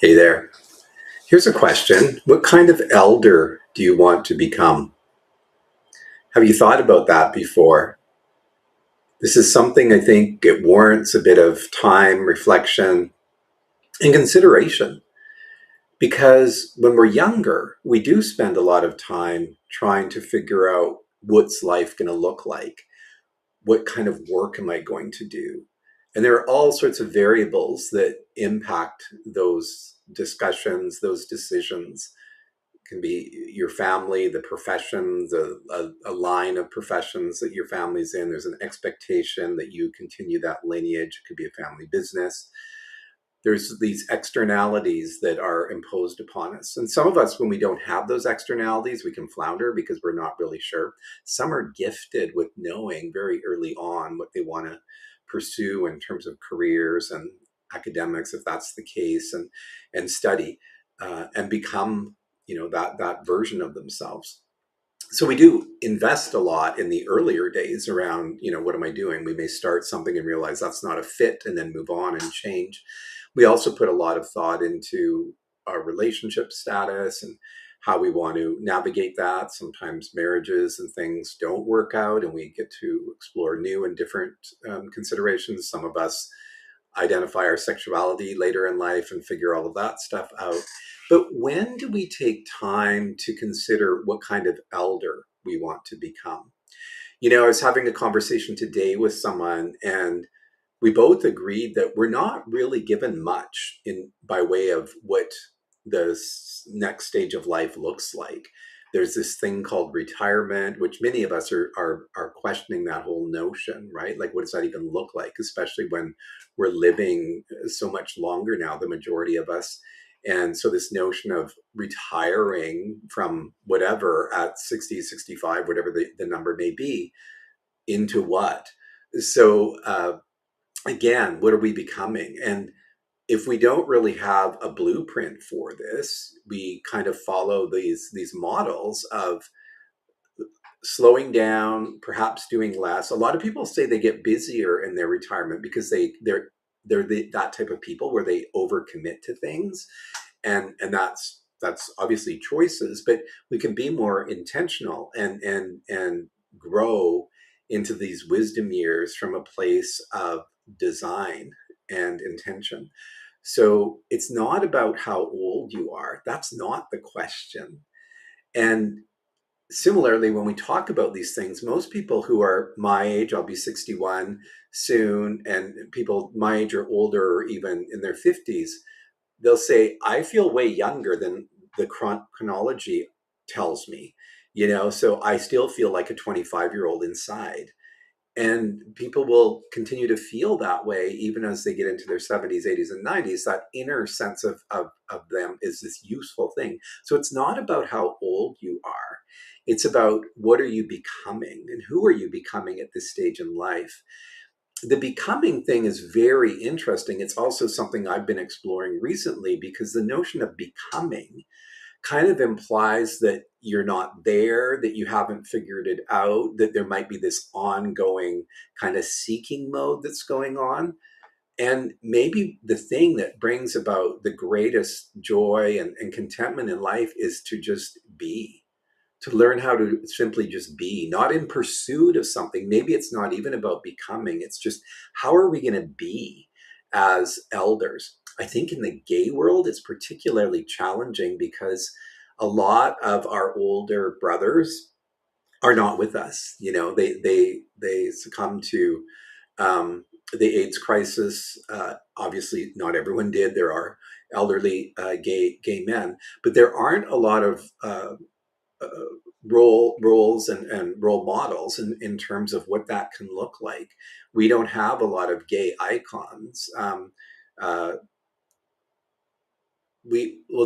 Hey there. Here's a question. What kind of elder do you want to become? Have you thought about that before? This is something I think it warrants a bit of time, reflection, and consideration because when we're younger, we do spend a lot of time trying to figure out what's life going to look like? What kind of work am I going to do? And there are all sorts of variables that impact those discussions, those decisions. Can be your family, the professions, a line of professions that your family's in. There's an expectation that you continue that lineage. It could be a family business. There's these externalities that are imposed upon us. And some of us, when we don't have those externalities, we can flounder because we're not really sure. Some are gifted with knowing very early on what they want to pursue in terms of careers and academics, if that's the case, and study and become that version of themselves. So we do invest a lot in the earlier days around, what am I doing? We may start something and realize that's not a fit and then move on and change. We also put a lot of thought into our relationship status and how we want to navigate that. Sometimes marriages and things don't work out and we get to explore new and different considerations. Some of us identify our sexuality later in life and figure all of that stuff out. But when do we take time to consider what kind of elder we want to become? I was having a conversation today with someone and we both agreed that we're not really given much in by way of what the next stage of life looks like. There's this thing called retirement, which many of us are questioning that whole notion, right? Like, what does that even look like? Especially when we're living so much longer now, the majority of us. And so this notion of retiring from whatever at 60, 65, whatever the number may be, into what? So again, what are we becoming? And if we don't really have a blueprint for this, we kind of follow these models of slowing down, perhaps doing less. A lot of people say they get busier in their retirement because they're that type of people where they overcommit to things, and that's obviously choices, but we can be more intentional and grow into these wisdom years from a place of design and intention. So it's not about how old you are. That's not the question. And similarly, when we talk about these things, most people who are my age, I'll be 61 soon, and people my age or older, or even in their 50s, they'll say, I feel way younger than the chronology tells me, so I still feel like a 25-year-old inside. And people will continue to feel that way even as they get into their 70s, 80s, and 90s. That inner sense of them is this useful thing. So it's not about how old you are. It's about what are you becoming and who are you becoming at this stage in life. The becoming thing is very interesting. It's also something I've been exploring recently because the notion of becoming kind of implies that you're not there, that you haven't figured it out, that there might be this ongoing kind of seeking mode that's going on. And maybe the thing that brings about the greatest joy and contentment in life is to just be, to learn how to simply just be, not in pursuit of something. Maybe it's not even about becoming, it's just how are we going to be as elders? I think in the gay world, it's particularly challenging because a lot of our older brothers are not with us. They succumb to the AIDS crisis. Obviously, not everyone did. There are elderly gay men, but there aren't a lot of uh, roles and role models in terms of what that can look like. We don't have a lot of gay icons. Uh,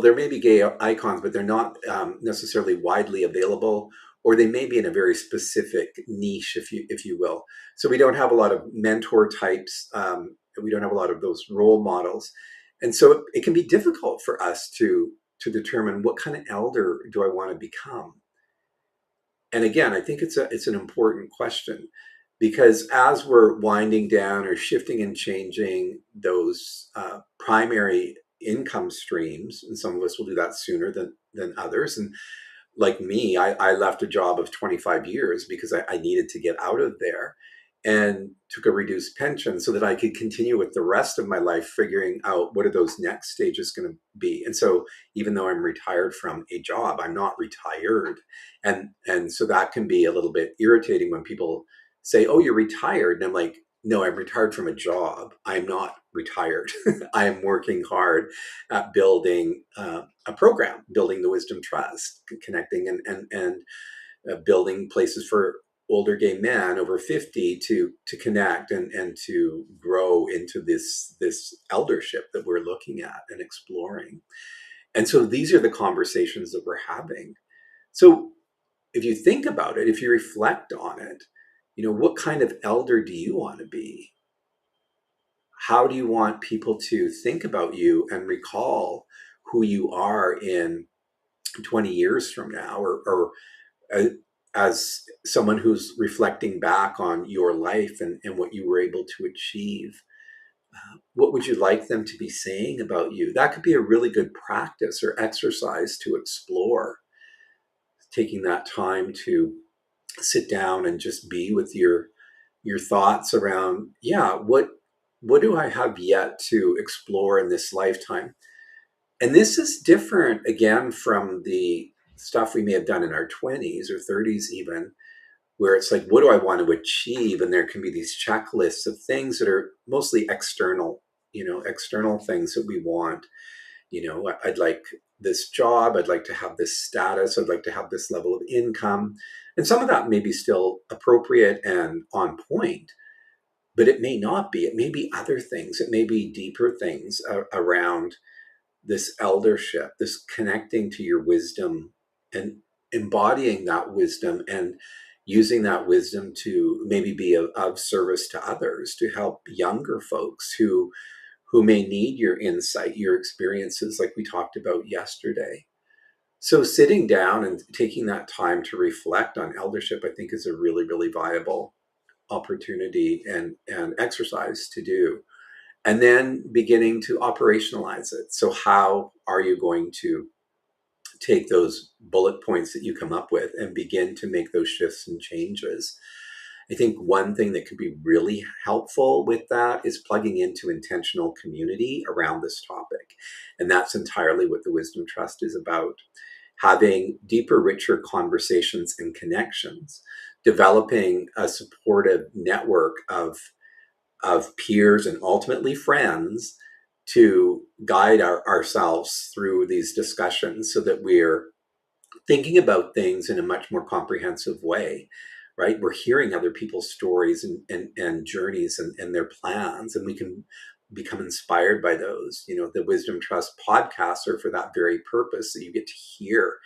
there may be gay icons, but they're not necessarily widely available, or they may be in a very specific niche, if you will. So we don't have a lot of mentor types. We don't have a lot of those role models, and so it can be difficult for us to determine what kind of elder do I want to become. And again, I think it's an important question because as we're winding down or shifting and changing those primary income streams, and some of us will do that sooner than others. And like me, I left a job of 25 years because I needed to get out of there, and took a reduced pension so that I could continue with the rest of my life figuring out what are those next stages going to be. And so even though I'm retired from a job, I'm not retired. And so that can be a little bit irritating when people say, "Oh, you're retired." And I'm like, "No, I'm retired from a job. I'm not retired. I am working hard at building a program, building the Wisdom Trust, connecting and building places for older gay men over 50 to connect and to grow into this eldership that we're looking at and exploring." And so these are the conversations that we're having. So if you think about it, if you reflect on it, what kind of elder do you want to be? How do you want people to think about you and recall who you are in 20 years from now, or uh, as someone who's reflecting back on your life and what you were able to achieve? What would you like them to be saying about you? That could be a really good practice or exercise to explore, taking that time to sit down and just be with your thoughts around, yeah, what do I have yet to explore in this lifetime? And this is different again from the stuff we may have done in our 20s or 30s even, where it's like, what do I want to achieve? And there can be these checklists of things that are mostly external, external things that we want. I'd like this job, I'd like to have this status, I'd like to have this level of income. And some of that may be still appropriate and on point, but it may not be. It may be other things. It may be deeper things around this eldership, this connecting to your wisdom and embodying that wisdom and using that wisdom to maybe be of service to others, to help younger folks who may need your insight, your experiences, like we talked about yesterday. So sitting down and taking that time to reflect on eldership, I think, is a really, really viable opportunity and exercise to do. And then beginning to operationalize it. So how are you going to take those bullet points that you come up with and begin to make those shifts and changes? I think one thing that could be really helpful with that is plugging into intentional community around this topic. And that's entirely what the Wisdom Trust is about. Having deeper, richer conversations and connections, developing a supportive network of peers and ultimately friends to guide ourselves through these discussions so that we're thinking about things in a much more comprehensive way, right? We're hearing other people's stories and journeys and their plans, and we can become inspired by those. The Wisdom Trust podcasts are for that very purpose, that you get to hear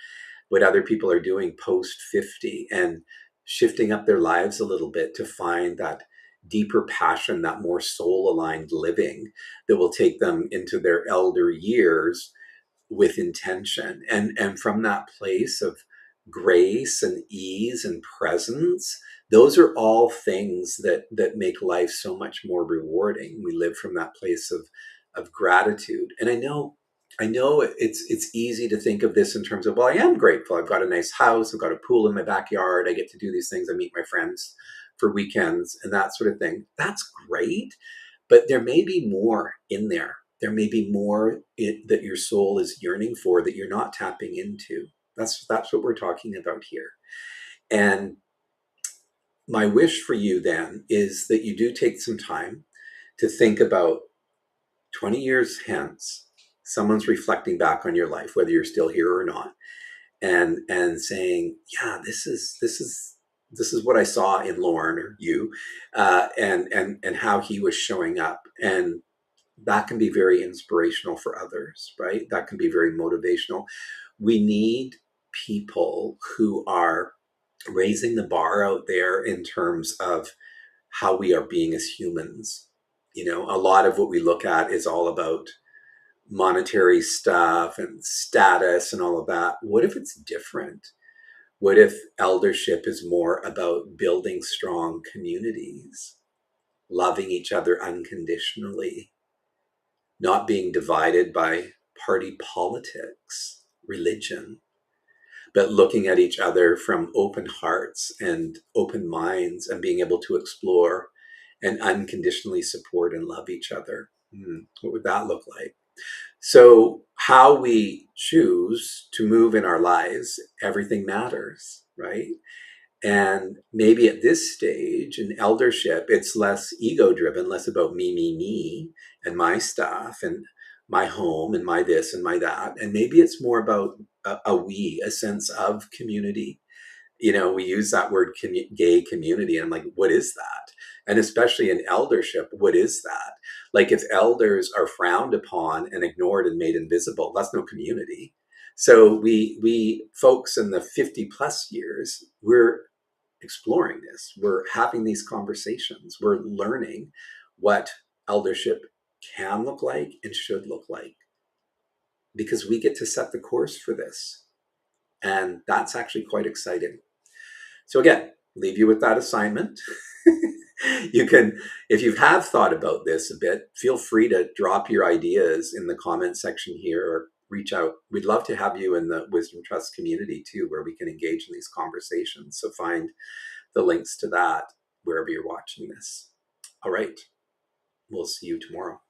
what other people are doing post 50 and shifting up their lives a little bit to find that deeper passion, that more soul aligned living that will take them into their elder years with intention. And from that place of grace and ease and presence, those are all things that make life so much more rewarding. We live from that place of gratitude. And I know it's easy to think of this in terms of, well, I am grateful. I've got a nice house, I've got a pool in my backyard, I get to do these things, I meet my friends for weekends and that sort of thing. That's great. But there may be more in there. There may be more that your soul is yearning for that you're not tapping into. That's what we're talking about here. And my wish for you then is that you do take some time to think about 20 years hence, someone's reflecting back on your life, whether you're still here or not, and saying, yeah, this is what I saw in Lauren or you, and how he was showing up. And that can be very inspirational for others, right? That can be very motivational. We need people who are raising the bar out there in terms of how we are being as humans. A lot of what we look at is all about monetary stuff and status and all of that. What if it's different? What if eldership is more about building strong communities, loving each other unconditionally, not being divided by party politics, religion, but looking at each other from open hearts and open minds and being able to explore and unconditionally support and love each other. What would that look like? So, how we choose to move in our lives, everything matters, right? And maybe at this stage in eldership, it's less ego driven, less about me, and my stuff and my home and my this and my that. And maybe it's more about a sense of community. We use that word gay community. And I'm like, what is that? And especially in eldership, what is that? Like, if elders are frowned upon and ignored and made invisible, that's no community. So we folks in the 50 plus years, we're exploring this. We're having these conversations. We're learning what eldership can look like and should look like, because we get to set the course for this. And that's actually quite exciting. So again, leave you with that assignment. You can, if you have thought about this a bit, feel free to drop your ideas in the comment section here or reach out. We'd love to have you in the Wisdom Trust community too, where we can engage in these conversations. So find the links to that wherever you're watching this. All right. We'll see you tomorrow.